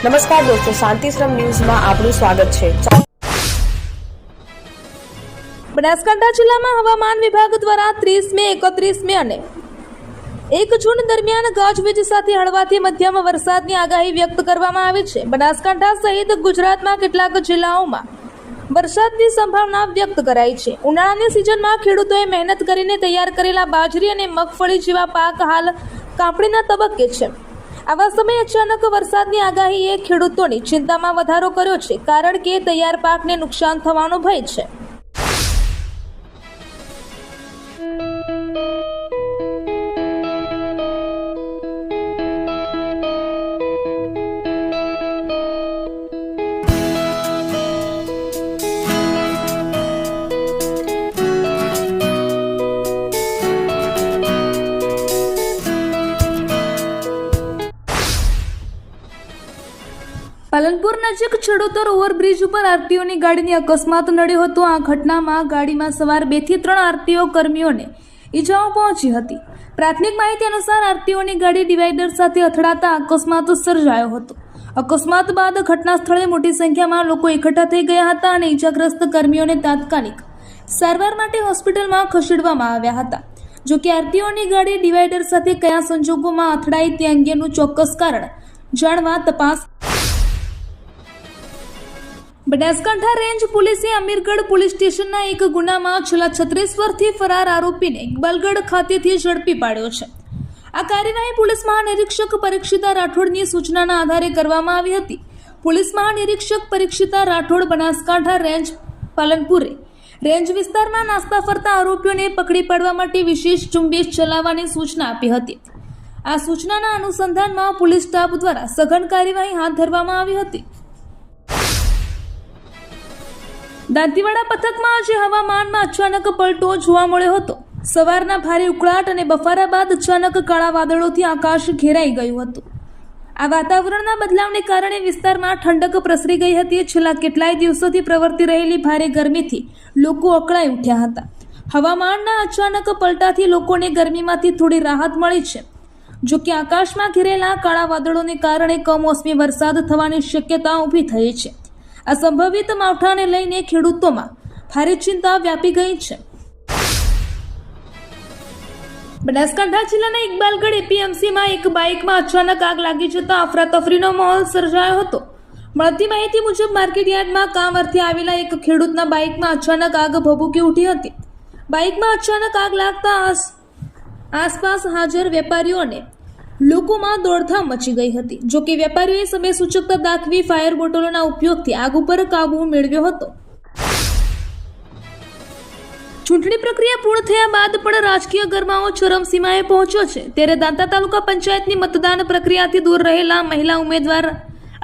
નમસ્કાર દોસ્તો, શાંતિશ્રમ ન્યૂઝમાં આપનું સ્વાગત છે। બનાસકાંઠા જિલ્લામાં હવામાન વિભાગ દ્વારા 30 મે, 31 મે અને 1 જૂન દરમિયાન ગાજવીજ સાથે હળવાથી મધ્યમ વરસાદની આગાહી વ્યક્ત કરવામાં આવી છે। બનાસકાંઠા સહિત ગુજરાતમાં કેટલાક જિલ્લાઓમાં વરસાદની સંભાવના વ્યક્ત કરાઈ છે। ઉનાળાની સિઝનમાં ખેડૂતોએ મહેનત કરીને તૈયાર કરેલા બાજરી અને મગફળી જેવા પાક હાલ કાપણીના તબક્કે છે। આવા સમયે અચાનક વરસાદની આગાહીએ ખેડૂતોની ચિંતામાં વધારો કર્યો છે, કારણ કે તૈયાર પાકને નુકસાન થવાનો ભય છે। પાલનપુર નજીક ચડોતર ઓવરબ્રિજ ઉપર આરટીઓની ગાડીની અકસ્માત નડ્યો હતો। આ ઘટનામાં ગાડીમાં સવાર 2 થી 3 આરટીઓ કર્મીઓને ઈજાઓ પહોંચી હતી। પ્રાથમિક માહિતી અનુસાર આરટીઓની ગાડી ડિવાઈડર સાથે અથડાતા અકસ્માત સર્જાયો હતો। અકસ્માત બાદ ઘટના સ્થળે મોટી સંખ્યામાં લોકો એકઠા થઈ ગયા હતા અને ઈજાગ્રસ્ત કર્મીઓને તાત્કાલિક સારવાર માટે હોસ્પિટલમાં ખસેડવામાં આવ્યા હતા। જો કે આરટીઓની ગાડી ડિવાઈડર સાથે કયા સંજોગોમાં અથડાઈ તે અંગેનું ચોક્કસ કારણ જાણવા તપાસ। બનાસકાંઠા રેન્જ પોલીસે અમીરગઢ પોલીસ સ્ટેશનના એક ગુનામાં છેલ્લા 36 વર્ષથી ફરાર આરોપીને ઇકબાલગઢ ખાતેથી ઝડપી પાડ્યો છે। આ કાર્યવાહી પોલીસ મહાનિરીક્ષક પરીક્ષિતા રાઠોડની સૂચનાના આધારે કરવામાં આવી હતી। પોલીસ મહાનિરીક્ષક પરીક્ષિતા રાઠોડ બનાસકાંઠા રેન્જ પાલનપુરે રેન્જ વિસ્તારમાં નાસ્તા ફરતા આરોપીઓને પકડી પાડવા માટે વિશેષ ઝુંબેશ ચલાવવાની સૂચના આપી હતી। આ સૂચનાના અનુસંધાનમાં પોલીસ સ્ટાફ દ્વારા સઘન કાર્યવાહી હાથ ધરવામાં આવી હતી। દાંતીવાડા પથકમાં આજે હવામાનમાં અચાનક પલટો જોવા મળ્યો હતો। સવારના ભારે ઉકળાટ અને બફારા બાદ અચાનક કાળા વાદળોથી આકાશ ઘેરાઈ ગયું હતું। આ વાતાવરણના બદલાવને કારણે વિસ્તારમાં ઠંડક પ્રસરી ગઈ હતી। છેલ્લા કેટલાય દિવસોથી પ્રવર્તી રહેલી ભારે ગરમીથી લોકો અકળાઈ ઉઠ્યા હતા। હવામાનના અચાનક પલટાથી લોકોને ગરમીમાંથી થોડી રાહત મળી છે। જો કે આકાશમાં ઘેરેલા કાળા વાદળોને કારણે કમોસમી વરસાદ થવાની શક્યતા ઊભી થઈ છે। આ સંભવિત માવઠાને લઈને ખેડૂતોમાં ભારે ચિંતા વ્યાપી ગઈ છે। બનાસકાંઠા જિલ્લાના ઇકબાલગઢ એપીએમસીમાં એક બાઇકમાં અચાનક આગ લાગી જતા અફરાતફરીનો માહોલ સર્જાયો હતો। મળતી માહિતી મુજબ માર્કેટ યાર્ડમાં કામ અર્થે આવેલા એક ખેડૂતના બાઇકમાં અચાનક આગ ભભૂકી ઉઠી હતી। બાઇકમાં અચાનક આગ લાગતા આસપાસ હાજર વેપારીઓને લોકોમાં દોડધામ મચી ગઈ હતી। જો કે વેપારીઓએ સમય સૂચકતા દાખવી ફાયર બોટલોના ઉપયોગથી આગ ઉપર કાબુ મેળવ્યો હતો। ચૂંટણી પ્રક્રિયા પૂર્ણ થયા બાદ પણ રાજકીય ગરમાવો ચરમસીમાએ પહોંચ્યો છે। ત્યારે દાંતા તાલુકા પંચાયતની મતદાન પ્રક્રિયાથી દૂર રહેલા મહિલા ઉમેદવાર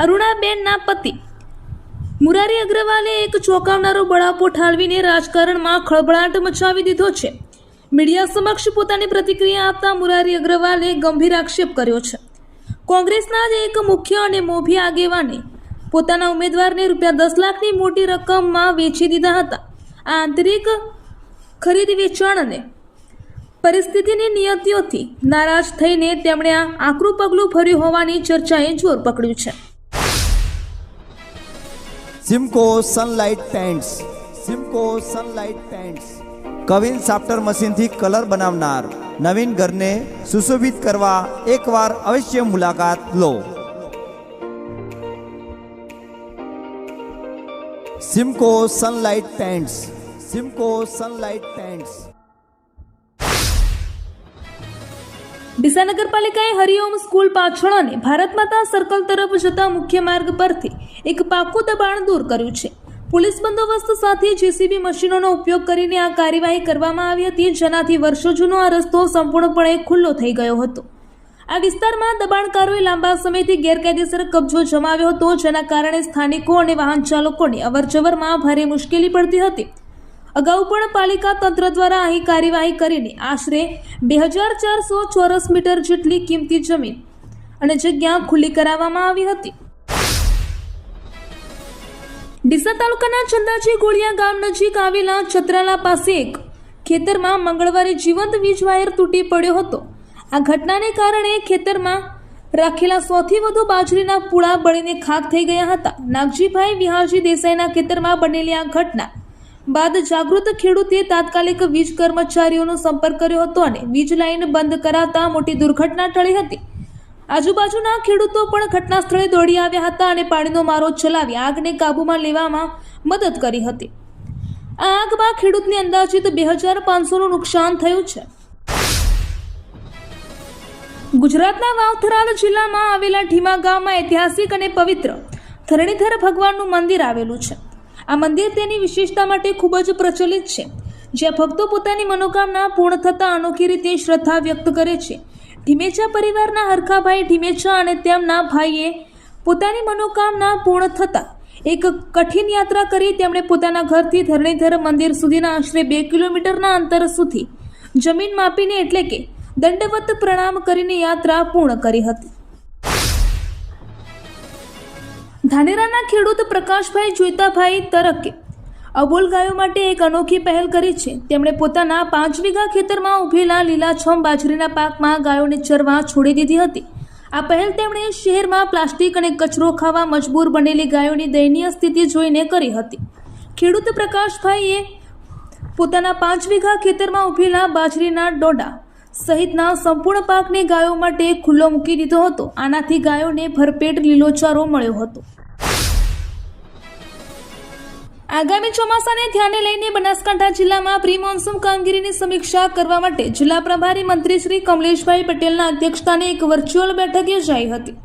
અરુણાબેનના પતિ મુરારી અગ્રવાલે એક ચોંકાવનારો બળાપો ઠાલવીને રાજકારણમાં ખળભળાટ મચાવી દીધો છે। મીડિયા સમક્ષ પોતાની પ્રતિક્રિયા આપતા મુરારી અગ્રવાલે ગંભીર આક્ષેપ કર્યો છે। કોંગ્રેસના જ એક મુખ્ય અને મોભી આગેવાને પોતાના ઉમેદવારને ₹10 લાખની મોટી રકમમાં વેચી દીધા હતા। આ આંતરિક ખરીદ વેચાણ અને પરિસ્થિતિની નિયતિઓથી નારાજ થઈને તેમણે આ આકરું પગલું ભર્યું હોવાની ચર્ચાએ જોર પકડ્યું છે। Simco Sunlight paints, Simco Sunlight paints કવિન સાફ્ટર મશીનથી કલર બનાવનાર નવીન ઘરને સુશોભિત કરવા એકવાર અવશ્ય મુલાકાત લો। Simco Sunlight paints, Simco Sunlight paints. Deesa નગરપાલિકાએ હરિઓમ સ્કૂલ પાછળ અને ભારત માતા સર્કલ તરફ જતા મુખ્ય માર્ગ પરથી એક પાકું દબાણ દૂર કર્યું છે। પોલીસ બંદોબસ્ત સાથે જેસીબી મશીનોનો ઉપયોગ કરીને આ કાર્યવાહી કરવામાં આવી હતી, જેનાથી વર્ષો જૂનો આ રસ્તો સંપૂર્ણપણે ખુલ્લો થઈ ગયો હતો। આ વિસ્તારમાં દબાણકારોએ લાંબા સમયથી ગેરકાયદેસર કબજો જમાવ્યો હતો, જેના કારણે સ્થાનિકો અને વાહન ચાલકોની અવરજવરમાં ભારે મુશ્કેલી પડતી હતી। અગાઉ પણ પાલિકા તંત્ર દ્વારા અહીં કાર્યવાહી કરીને આશરે 2400 ચોરસ મીટર જેટલી કિંમતી જમીન અને જગ્યા ખુલ્લી કરાવવામાં આવી હતી। ડીસા તાલુકાના ચંદાજી ગોળિયા ગામ નજીક આવેલા છત્રાલા પાસે એક ખેતરમાં મંગળવારે જીવંત વીજ વાયર તૂટી પડ્યો હતો। આ ઘટનાને કારણે ખેતરમાં રાખેલા 100થી વધુ બાજરીના પૂળા બળીને ખાખ થઈ ગયા હતા. નાગજીભાઈ વિહારજી દેસાઈના ખેતરમાં બનેલી આ ઘટના બાદ જાગૃત ખેડૂતે તાત્કાલિક વીજ કર્મચારીઓનો સંપર્ક કર્યો હતો અને વીજ લાઈન બંધ કરાવતા મોટી દુર્ઘટના ટળી હતી. આજુબાજુના ખેડૂતો પણ ઘટના સ્થળે દોડી આવ્યા હતા અને પાણીનો મારો ચલાવી આગને કાબૂમાં લેવામાં મદદ કરી હતી. આ આગમાં ખેડૂતને અંદાજિત 2500નું નુકસાન થયું છે. ગુજરાતના વાવથરાદ જિલ્લામાં આવેલા ઢીમા ગામમાં ઐતિહાસિક અને પવિત્ર ધરણીધર ભગવાનનું મંદિર આવેલું છે. આ મંદિર તેની વિશેષતા માટે ખૂબ જ પ્રચલિત છે, જ્યાં ભક્તો પોતાની મનોકામના પૂર્ણ થતાં અનોખી રીતે શ્રદ્ધા વ્યક્ત કરે છે. ઢીમેચા પરિવારના હરખાભાઈ ઢીમેચા અને તેમના ભાઈએ પોતાની મનોકામના પૂર્ણ થતાં એક કઠિન યાત્રા કરી. તેમણે પોતાના ઘરથી ધરણીધર મંદિર સુધીના આશરે 2 કિલોમીટરના અંતર સુધી જમીન માપીને એટલે કે દંડવત પ્રણામ કરીને યાત્રા પૂર્ણ કરી હતી. ધાનેરાના ખેડૂત પ્રકાશભાઈ જોઈતાભાઈ તરકે અબોલ ગાયો માટે એક અનોખી પહેલ કરી છે. તેમણે પોતાના 5 વીઘા ખેતરમાં ઉભેલા લીલાછમ બાજરીના પાકમાં ગાયોને ચરવા છોડી દીધી હતી. આ પહેલ તેમણે શહેરમાં પ્લાસ્ટિક અને કચરો ખાવા મજબૂર બનેલી ગાયોની દયનીય સ્થિતિ જોઈને કરી હતી. ખેડૂત પ્રકાશભાઈએ પોતાના 5 વીઘા ખેતરમાં ઉભેલા બાજરીના ડોડા સહિતના સંપૂર્ણ પાકને ગાયો માટે ખુલ્લો મૂકી દીધો હતો. આનાથી ગાયોને ભરપેટ લીલોચારો મળ્યો હતો. આગામી ચોમાસાને ધ્યાને લઈને બનાસકાંઠા જિલ્લામાં પ્રી મોન્સૂન કામગીરીની સમીક્ષા કરવા માટે જિલ્લા પ્રભારી મંત્રી શ્રી કમલેશભાઈ પટેલના અધ્યક્ષસ્થાને એક વર્ચ્યુઅલ બેઠક યોજાઈ હતી.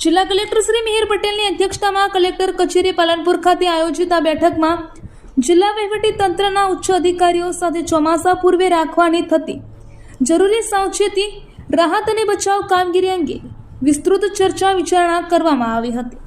જિલ્લા કલેક્ટર શ્રી મિહિર પટેલની અધ્યક્ષતામાં કલેક્ટર કચેરી પાલનપુર ખાતે આયોજિત આ બેઠકમાં જિલ્લા વહીવટી તંત્રના ઉચ્ચ અધિકારીઓ સાથે ચોમાસા પૂર્વે રાખવાની થતી જરૂરી સાવચેતી, રાહત અને બચાવ કામગીરી અંગે વિસ્તૃત ચર્ચા વિચારણા કરવામાં આવી હતી.